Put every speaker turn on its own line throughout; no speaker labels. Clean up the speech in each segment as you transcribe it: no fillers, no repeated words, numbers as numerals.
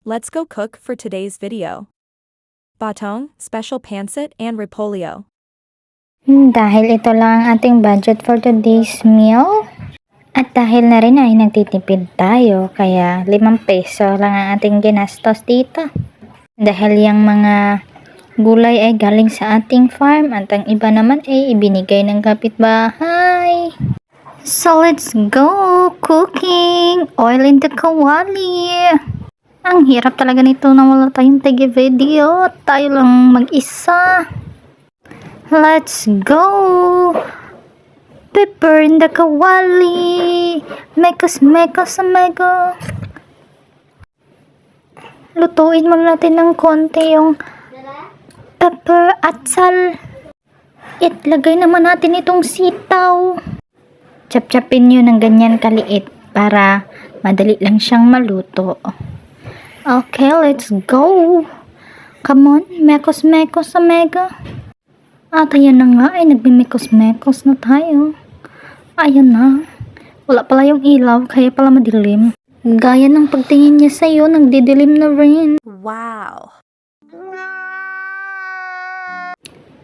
Let's go cook for today's video. Batong, special pancit and repolyo.
Dahil ito lang ang ating budget for today's meal, at dahil na rin ay nagtitipid tayo, kaya 5 peso lang ang ating ginastos dito. Dahil yung mga gulay ay galing sa ating farm at ang iba naman ay ibinigay ng kapitbahay. So let's go cooking! Oil in the kawali! Ang hirap talaga nito na wala tayong video. Tayo lang mag-isa. Let's go! Pepper in the kawali! Mekos amigo! Lutuin muna natin ng konti yung pepper at sal. Itlagay naman natin itong sitaw. Chop-chopin nyo ng ganyan kaliit para madali lang siyang maluto. Okay, let's go. Come on, mekos amigo. At ayan na nga, ay nagmimekos-mekos na tayo. Ayan na. Wala pala yung ilaw, kaya pala madilim. Gaya ng pagtingin niya sa'yo, nagdidilim na rin.
Wow!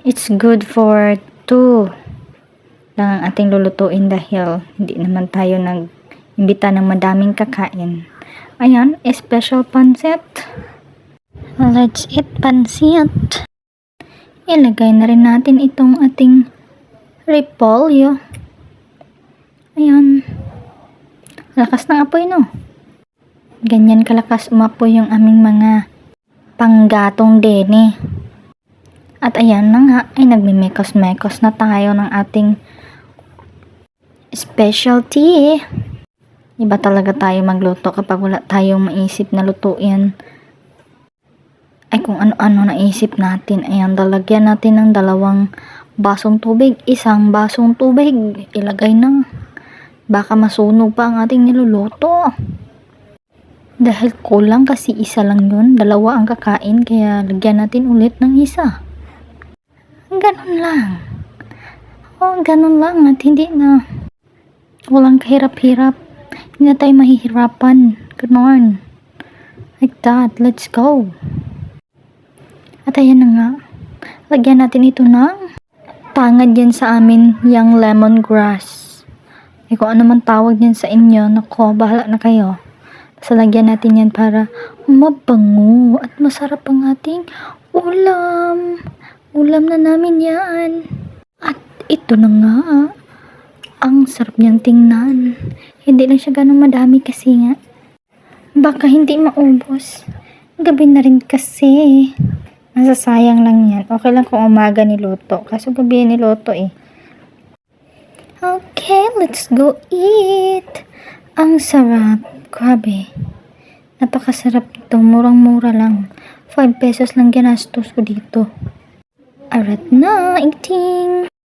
It's good for 2 lang ang ating lulutuin dahil hindi naman tayo nag-imbita ng madaming kakain. Ayan, special pancit. Let's eat pancit. Ilagay na rin natin itong ating repolyo. Ayan. Lakas ng apoy, no? Ganyan kalakas umapoy yung aming mga panggatong dene. At ayan na nga, ay nagmimekos-mekos na tayo ng ating specialty. Iba talaga tayo magluto kapag wala tayong maisip na lutuin. Ay kung ano-ano naisip natin. Ayan, lalagyan natin ng 2 basong tubig. 1 basong tubig. Ilagay na. Baka masunog pa ang ating niluluto. Dahil kulang kasi 1 lang yun. 2 ang kakain. Kaya lagyan natin ulit ng 1. Ganun lang. Ganun lang. At hindi na. Walang kahirap-hirap. Hindi na tayo mahihirapan. Ganon. Like that. Let's go. At ayan na nga. Lagyan natin ito ng tangad yan sa amin, yung lemongrass. Kung ano man tawag yan sa inyo, nako, bahala na kayo. Basta lagyan natin yan para mabango at masarap ang ating ulam. Ulam na namin yan. At ito na nga. Ang sarap niyang tingnan. Hindi lang siya ganun madami kasi nga. Baka hindi maubos. Gabi na rin kasi. Masasayang lang yan. Okay lang kung umaga niluto. Kaso gabi niluto eh. Okay, let's go eat. Ang sarap. Grabe. Napakasarap ito. Murang-mura lang. 5 pesos lang ginastos ko dito. Arat na, eating.